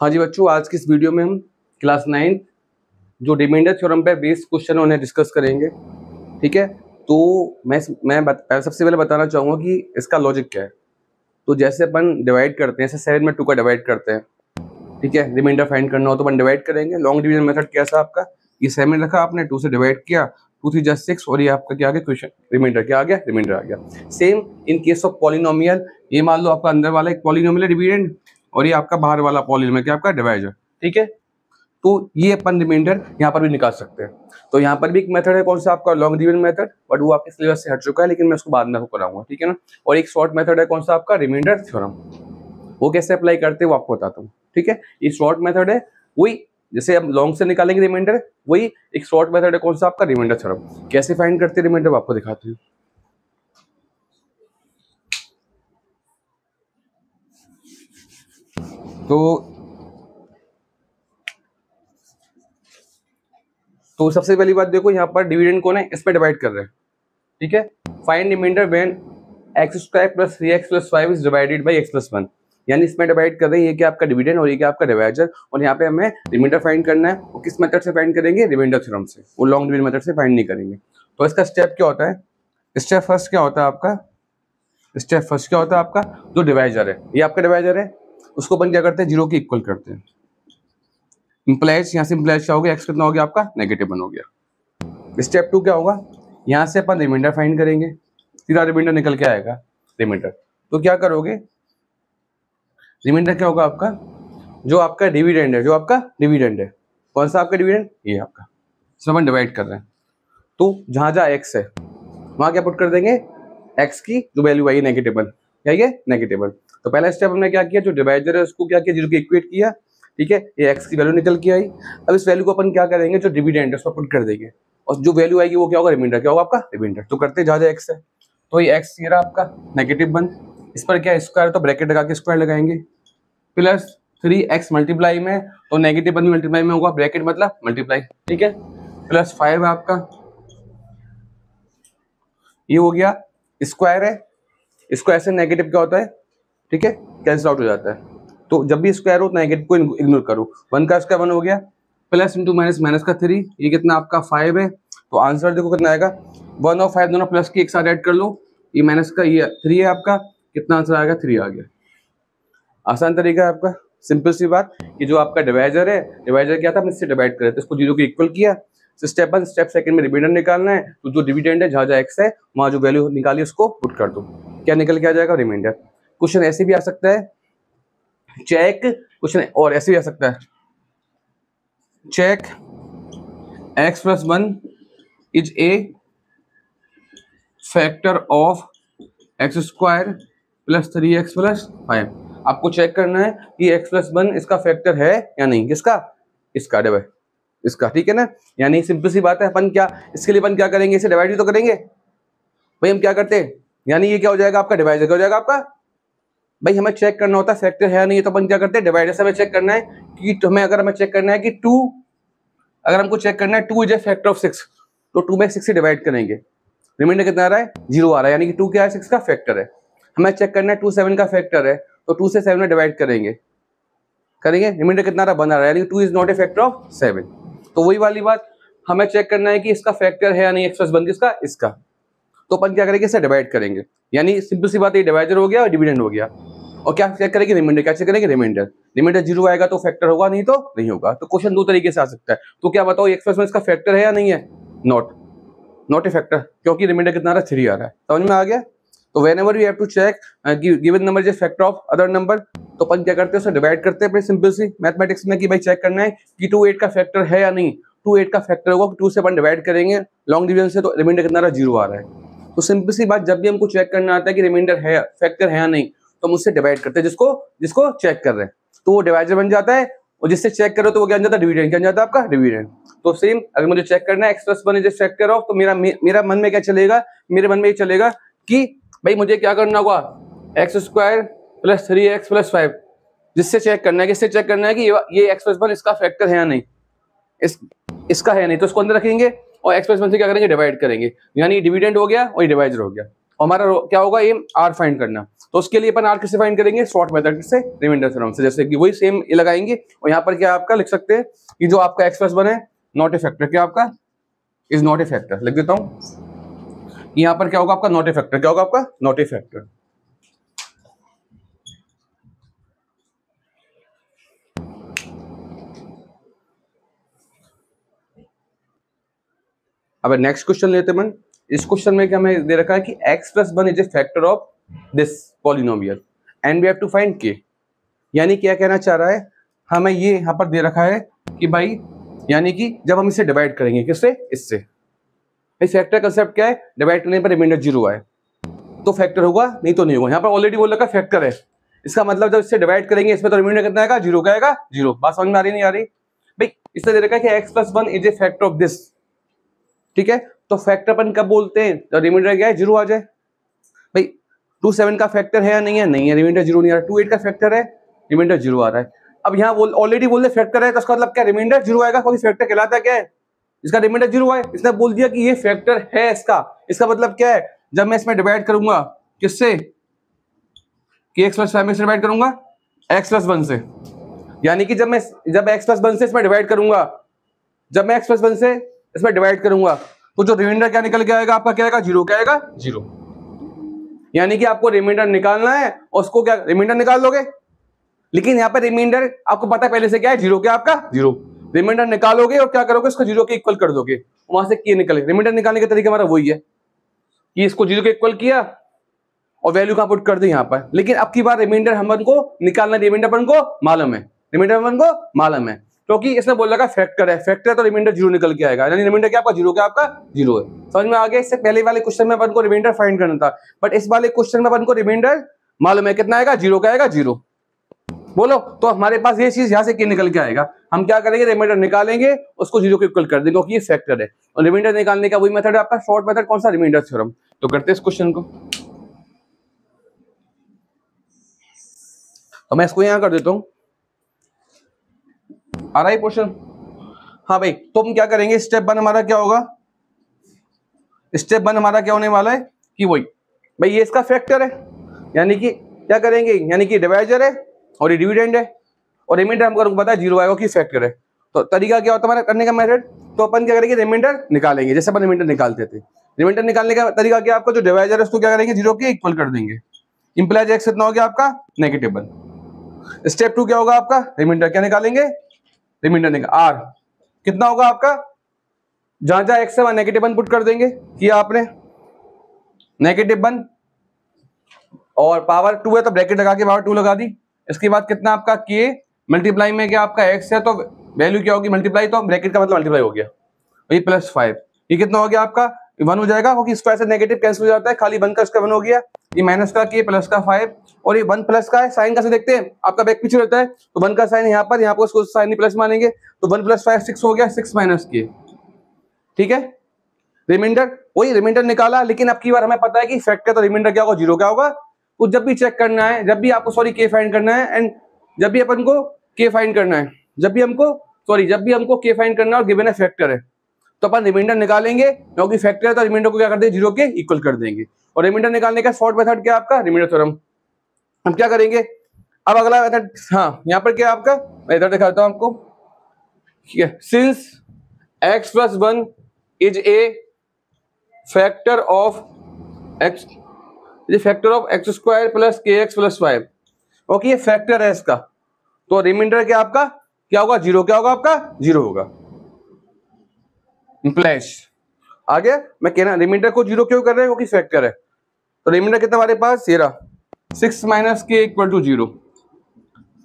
हाँ जी बच्चों, आज की इस वीडियो में हम क्लास 9 जो रिमाइंडर थ्योरम पे बेस्ड क्वेश्चन उन्हें डिस्कस करेंगे। ठीक है, तो मैं सबसे पहले बताना चाहूँगा कि इसका लॉजिक क्या है। तो जैसे अपन डिवाइड करते हैं, जैसे 7 में 2 का डिवाइड करते हैं, ठीक है, रिमाइंडर फाइंड करना हो तो अपन डिवाइड करेंगे। लॉन्ग डिवीजन मेथड कैसा आपका, ये 7 रखा आपने, 2 से डिवाइड किया, 2 3 जा 6 और ये आपका क्या आ गया, क्वेश्चन रिमाइंडर क्या आ गया, रिमाइंडर आ गया। Same in case of polynomial, ये मान लो आपका अंदर वाला एक पॉलिनोमियल है डिविडेंड और ये आपका बाहर वाला पॉलिनोमियल क्या आपका डिवाइजर। ठीक है, तो ये अपन रिमाइंडर यहाँ पर भी निकाल सकते हैं। तो यहाँ पर भी एक मेथड है, कौन सा आपका लॉन्ग डिवीजन मेथड, बट वो आपके सिलेबस से हट चुका है, लेकिन मैं उसको बाद में आपको कराऊंगा। ठीक है ना। और एक शॉर्ट मेथड है, कौन सा आपका रिमाइंडर थ्योरम, वो कैसे अप्लाई करते हैं वो आपको बताता हूँ। ठीक है, ये शॉर्ट मेथड है, वही जैसे हम लॉन्ग से निकालेंगे रिमाइंडर, वही एक शॉर्ट मेथड है, कौन सा आपका रिमाइंडर थ्योरम। कैसे फाइंड करते हैं रिमाइंडर आपको दिखाते हैं। तो सबसे पहली बात देखो, यहाँ पर डिविडेंड कौन है, इस पे डिवाइड कर रहे हैं। ठीक है, find reminder when x² + 3x + 5 is divided by x + 1, यानी इसमें डिवाइड कर रहे हैं, ये क्या आपका डिविडेंड और ये क्या आपका डिवाइजर, और यहाँ पे हमें रिमाइंडर फाइंड करना है। वो किस मेथड से फाइंड करेंगे, रिमाइंडर थ्योरम से, वो लॉन्ग डिवीजन मेथड से फाइंड नहीं करेंगे। तो इसका स्टेप क्या होता है, स्टेप फर्स्ट क्या होता है आपका, स्टेप फर्स्ट क्या होता है आपका, जो डिवाइजर है, ये आपका डिवाइजर है, उसको अपन क्या करते हैं, 0 के इक्वल करते हैं। इंप्लाइज, यहाँ से इंप्लाइज क्या हो गया, x कितना हो गया आपका, -1 हो गया। स्टेप 2 क्या होगा, यहाँ से अपन रिमाइंडर फाइंड करेंगे, सीधा रिमाइंडर निकल के आएगा रिमाइंडर। तो क्या करोगे, रिमाइंडर क्या होगा आपका, जो आपका डिविडेंड है, जो आपका डिविडेंड है, कौन सा आपका डिविडेंड, ये आपका, इसमें अपन डिवाइड कर रहे हैं। तो जहाँ जहाँ x है वहाँ क्या पुट कर देंगे, x की जो वैल्यू आई है -1, क्या ये -1। तो पहला स्टेप हमने क्या किया, जो डिवाइजर है उसको क्या किया, 0 के इक्वेट किया। ठीक है, ये x की वैल्यू निकल के आई। अब इस वैल्यू को अपन क्या करेंगे, जो डिविडेंड है उसको पुट कर देंगे, और जो वैल्यू आएगी वो क्या होगा, रिमाइंडर क्या होगा आपका, रिमाइंडर। तो करते जहाँ जहाँ x है, तो ये x ये रहा आपका -1, इस पर क्या स्क्वायर, तो ब्रैकेट लगा के स्क्वायर लगाएंगे, प्लस 3x मल्टीप्लाई में, तो -1 मल्टीप्लाई में होगा, ब्रैकेट मतलब मल्टीप्लाई। ठीक है, प्लस 5 है आपका, ये हो गया, स्क्वायर है, स्क्वायर से नेगेटिव क्या होता है, ठीक है, कैंसिल आउट हो जाता है। तो जब भी स्क्वायर हो तो नेगेटिव को इग्नोर करो, 1 का स्क्वायर 1 हो गया, प्लस इंटू माइनस, माइनस का 3, ये कितना आपका 5 है। तो आंसर देखो कितना आएगा, 1 और 5 दोनों प्लस की एक साथ ऐड कर लो, ये माइनस का ये 3 है आपका, कितना आंसर आएगा, 3 आ गया। आसान तरीका है आपका, सिंपल सी बात कि जो आपका डिवाइजर है, डिवाइजर क्या था, हम इससे डिवाइड करे तो इसको 0 के इक्वल किया। स्टेप 1 स्टेप सेकंड में रिमाइंडर निकालना है, तो जो डिविडेंड है जहाँ जहाँ x है वहाँ जो वैल्यू निकाली उसको पुट कर दो, क्या निकल के आ जाएगा, रिमाइंडर। क्वेश्चन ऐसे भी आ सकता है, चेक, क्वेश्चन और ऐसे भी आ सकता है, check x + 1 is a factor of x² + 3x + 5। आपको चेक करना है कि x + 1 इसका फैक्टर है या नहीं, किसका, इसका डिवाइड, इसका। ठीक है ना, यानी सिंपल सी बात है, अपन क्या इसके लिए अपन क्या करेंगे, इसे डिवाइड ही तो करेंगे भाई, हम क्या करते हैं, यानी ये क्या हो जाएगा आपका, डिवाइजर क्या हो जाएगा आपका। भाई हमें चेक करना होता है फैक्टर है या नहीं, तो अपन क्या करते हैं, डिवाइडर से हमें चेक करना है कि हमें, अगर हमें चेक करना है कि 2, अगर हमको चेक करना है 2 इज ए फैक्टर ऑफ 6, तो 2 में 6 से डिवाइड करेंगे, रिमाइंडर कितना आ रहा है, 0 आ रहा है, यानी कि 2 क्या है, 6 का फैक्टर है। हमें चेक करना है 2 7 का फैक्टर है, तो 2 से 7 में डिवाइड करेंगे, रिमाइंडर कितना आ रहा है, 1 आ रहा है, यानी 2 is not a factor of 7। तो वही वाली बात, हमें चेक करना है कि इसका फैक्टर है या नहीं, x + 1 किसका, इसका। तो अपन क्या करेंगे, इसे डिवाइड करेंगे, यानी सिंपल सी बात है, डिवाइजर हो गया और डिविडेंड हो गया। और क्या चेक करेंगे, रिमाइंडर, क्या चेक करेंगे, रिमाइंडर। रिमाइंडर 0 आएगा तो फैक्टर होगा, नहीं तो नहीं होगा। तो क्वेश्चन 2 तरीके से आ सकता है। तो क्या बताओ, x + 1 इसका फैक्टर है या नहीं है, नॉट ए फैक्टर, क्योंकि रिमाइंडर कितना आ रहा है, 3 आ रहा है। समझ में आ गया। तो whenever we have to check given number is factor of other number, तो अपन क्या करते हैं, उसे डिवाइड करते हैं अपने सिंपल सी मैथमेटिक्स में, कि भाई चेक करना है कि 2 8 का फैक्टर है या नहीं। 2 8 का फैक्टर होगा, 2 से अपन डिवाइड करेंगे लॉन्ग डिवीजन से, तो रिमाइंडर कितना आ रहा है, 0 आ रहा है। तो सिंपल सी बात, जब भी हमको चेक करना आता है कि रिमाइंडर है, फैक्टर है या नहीं, तो हम उससे डिवाइड करते हैं जिसको चेक कर रहे हैं, तो वो डिवाइजर बन जाता है, और जिससे चेक करो तो वो क्या बन जाता है, डिविडेंड, क्या बन जाता है आपका, डिविडेंड। तो सेम, अगर मुझे चेक करना है x + 1 is a factor of, तो मेरा मन में क्या चलेगा, मेरे मन में ये चलेगा कि भाई मुझे क्या करना होगा, x² + 3x + 5, जिससे चेक करना है, किससे चेक करना है कि ये x + 1 इसका फैक्टर है या नहीं, इसका है नहीं, तो इसको अंदर रखेंगे और x + 1 से क्या करेंगे, डिवाइड करेंगे, यानी डिविडेंड हो गया और डिवाइजर हो गया। हमारा क्या होगा, एम आर फाइंड करना। तो उसके लिए अपन आर किससे फाइंड करेंगे, शॉर्ट मेथड से, रिमाइंडर थ्योरम से। जैसे कि वही सेम ये लगाएंगे और यहाँ पर क्या आपका लिख सकते हैं कि जो आपका x + 1 है नॉट ए फैक्टर, क्या आपका इज नॉट ए फैक्टर, लिख देता हूँ। यहाँ पर क्या होगा आपका, नॉट ए फैक्टर, क्या होगा आपका नॉट ए फैक्टर। अब नेक्स्ट क्वेश्चन लेते हैं। इस क्वेश्चन में क्या हमें दे रखा है कि x + 1 is a factor of this polynomial and we have to find k। यानी क्या कहना चाह रहा है, हमें ये यहाँ पर दे रखा है कि भाई यानी कि जब हम इसे डिवाइड करेंगे किससे, इससे। फैक्टर कंसेप्ट क्या है, डिवाइड करने पर रिमाइंडर 0 आए तो फैक्टर होगा, नहीं तो नहीं होगा। यहाँ पर ऑलरेडी बोल रखा फैक्टर है, इसका मतलब जब इससे डिवाइड करेंगे इसमें तो रिमाइंडर कितना आएगा, 0 का आएगा, 0। बात समझ में आ रही नहीं आ रही भाई। इससे दे रखा है कि x + 1 is a factor of this, ठीक है। तो फैक्टर अपन कब बोलते हैं, तो रिमाइंडर क्या है, 0 आ जाए। भाई 2 7 का फैक्टर है या नहीं है, नहीं है, रिमाइंडर 0 नहीं आ रहा। 2 8 का फैक्टर है, रिमाइंडर 0 आ रहा है। अब यहाँ ऑलरेडी बोल रहे फैक्टर है तो इसका मतलब क्या, रिमाइंडर 0 आएगा, क्योंकि फैक्टर कहलाता क्या है, इसका रिमाइंडर 0 आए। इसने बोल दिया कि ये फैक्टर है इसका मतलब क्या है, जब मैं इसमें डिवाइड करूंगा किससे, कि x + 5 में डिवाइड करूंगा x + 1 से, यानी कि जब x + 1 से इसमें डिवाइड करूंगा, जब मैं x + 1 से इसमें डिवाइड करूंगा तो जो रिमाइंडर क्या निकल के आएगा आपका, क्या आएगा, 0 क्या आएगा, 0। यानी कि आपको रिमाइंडर निकालना है और उसको क्या रिमाइंडर निकाल लोगे, लेकिन यहाँ पर रिमाइंडर आपको पता है पहले से क्या है, 0 क्या आपका 0। रिमाइंडर निकालोगे और क्या करोगे, इसको 0 के इक्वल कर दोगे, वहां से k निकले। रिमाइंडर निकालने का तरीका हमारा वही है कि इसको 0 के इक्वल किया और वैल्यू कहाँ पुट कर दी यहाँ पर। लेकिन अब की बार रिमाइंडर हमन को निकालना, रिमाइंडर अपन को मालूम है, रिमाइंडर अपन को मालूम है, क्योंकि इसने बोल रखा फैक्टर है, फैक्टर तो रिमाइंडर 0 निकल के आएगा, यानी रिमाइंडर क्या आपका 0 क्या आपका 0 है। समझ में आ गया। इससे पहले वाले क्वेश्चन में अपन को रिमाइंडर फाइंड करना था, बट इस वाले क्वेश्चन में अपन को रिमाइंडर मालूम है, कितना आएगा, 0 का आएगा 0। बोलो तो हमारे पास ये चीज यहाँ से क्या निकल के आएगा, हम क्या करेंगे, रिमाइंडर निकालेंगे उसको 0 के इक्वल कर देंगे, क्योंकि ये फैक्टर है। और रिमाइंडर निकालने का वही मेथड है आपका, शॉर्ट मेथड कौन सा, रिमाइंडर थ्योरम। तो करते हैं इस क्वेश्चन को, तो मैं इसको यहां कर देता हूं। आ रहा है क्वेश्चन, हाँ भाई। तो हम क्या करेंगे, स्टेप 1 हमारा क्या होगा, स्टेप 1 हमारा क्या होने वाला है कि वही भाई ये इसका फैक्टर है, यानी कि क्या करेंगे, यानी कि डिवाइजर है और ये डिविडेंड है, और रिमाइंडर हमको पता है 0 आएगा कि फैक्टर है। तो तरीका क्या होता है हमारा करने का मेथड, तो अपन क्या करेंगे, रिमाइंडर निकालेंगे, जैसे अपन रिमाइंडर निकालते थे। रिमाइंडर निकालने का तरीका क्या, आपका जो डिवाइजर है उसको क्या करेंगे, 0 के इक्वल कर देंगे। इंप्लाइज x कितना हो गया आपका, -1। स्टेप 2 क्या होगा आपका, रिमाइंडर क्या निकालेंगे, रिमाइंडर निकाल r कितना होगा आपका, जहां जहां x है वहां -1 पुट कर देंगे, किया आपने -1 और पावर 2 है तो ब्रैकेट लगा के पावर 2 लगा दी। इसके बाद कितना आपका k मल्टीप्लाई में क्या आपका x है तो वैल्यू क्या होगी, मल्टीप्लाई, तो ब्रैकेट का मतलब मल्टीप्लाई हो गया, ये +5, ये कितना हो गया आपका 1 हो जाएगा, क्योंकि स्क्वायर से नेगेटिव कैंसिल हो जाता है, खाली 1 का इसका 1 हो गया, ये माइनस का k प्लस का 5, और ये 1 प्लस का है, साइन का से देखते हैं आपका बैक पीछे रहता है, तो 1 का साइन यहाँ पर, यहाँ पर उसको साइन प्लस मानेंगे, तो 1 + 5 6 हो गया, 6 - k, ठीक है। रिमाइंडर वही रिमाइंडर निकाला, लेकिन अब की बार हमें पता है कि फैक्टर तो रिमाइंडर क्या होगा, 0 क्या होगा। तो जब भी चेक करना है, जब भी आपको सॉरी k फाइंड करना है, एंड जब भी अपन को k फाइंड करना है, जब भी हमको k फाइंड करना है और गिवन है फैक्टर है, तो अपन रिमाइंडर निकालेंगे, क्योंकि फैक्टर है तो रिमाइंडर को क्या कर देंगे, 0 के इक्वल कर देंगे। और रिमाइंडर निकालने का शॉर्ट मेथड क्या आपका, रिमाइंडर थ्योरम। हम क्या करेंगे, अब अगला मेथड, हाँ यहाँ पर क्या आपका, मैं इधर दिखाता हूँ आपको, ठीक है। Since x + 1 is a factor of x, factor of x² + kx + 5, okay, ये फैक्टर है इसका, तो रिमाइंडर क्या आपका क्या होगा, 0 क्या होगा आपका 0 होगा। इंप्लाइज आ गया, मैं कहना रिमाइंडर को 0 क्यों कर रहे हैं, क्योंकि फैक्टर है। तो रिमाइंडर कितना हमारे पास, ये रहा 6 - k = 0।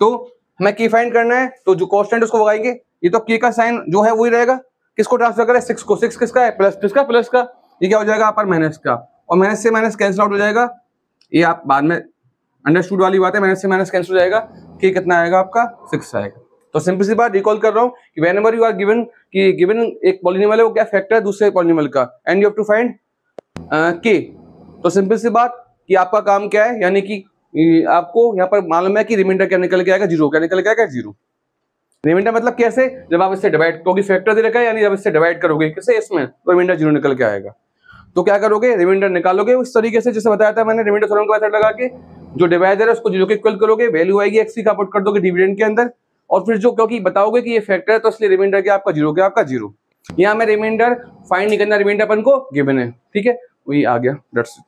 तो हमें k फाइंड करना है, तो जो कांस्टेंट उसको लगाएंगे, ये तो k का साइन जो है वही रहेगा, किसको ट्रांसफर करें, 6 को, 6 किसका है, प्लस का, ये क्या हो जाएगा पर माइनस का, और माइनस से माइनस कैंसिल आउट हो जाएगा, ये आप बाद में अंडरस्टूड वाली बात है, माइनस से माइनस कैंसिल हो जाएगा, k कितना आएगा आपका 6 आएगा। तो सिंपल सी बात रिकॉल कर रहा हूं कि व्हेनेवर यू आर गिवन कि गिवन एक पॉलिनोमियल है, वो क्या फैक्टर है दूसरे पॉलिनोमियल का, and you have to find k। तो सिंपल सी बात कि आपका काम क्या है, यानी कि आपको यहाँ पर मालूम है कि रिमाइंडर क्या निकल के आएगा, 0 क्या निकल के आएगा 0। रिमाइंडर मतलब कैसे, जब आप इससे डिवाइड, क्योंकि फैक्टर दे रखा है, यानी जब इससे डिवाइड करोगे किससे, इसमें, तो रिमाइंडर 0 निकल के आएगा। तो क्या करोगे, रिमाइंडर निकालोगे उस तरीके से जैसे बताया था मैंने, रिमाइंडर थ्योरम का मेथड लगा के जो डिवाइजर है उसको 0 के इक्वल करोगे, वैल्यू आएगी x का, पुट कर दोगे डिविडेंड के अंदर, और फिर जो क्योंकि बताओगे कि ये फैक्टर है तो इसलिए रिमाइंडर क्या आपका 0 आपका 0। यहाँ में रिमाइंडर फाइंड नहीं करना, रिमाइंडर अपन को गिवन है, ठीक है, वही आ गया, दैट्स इट।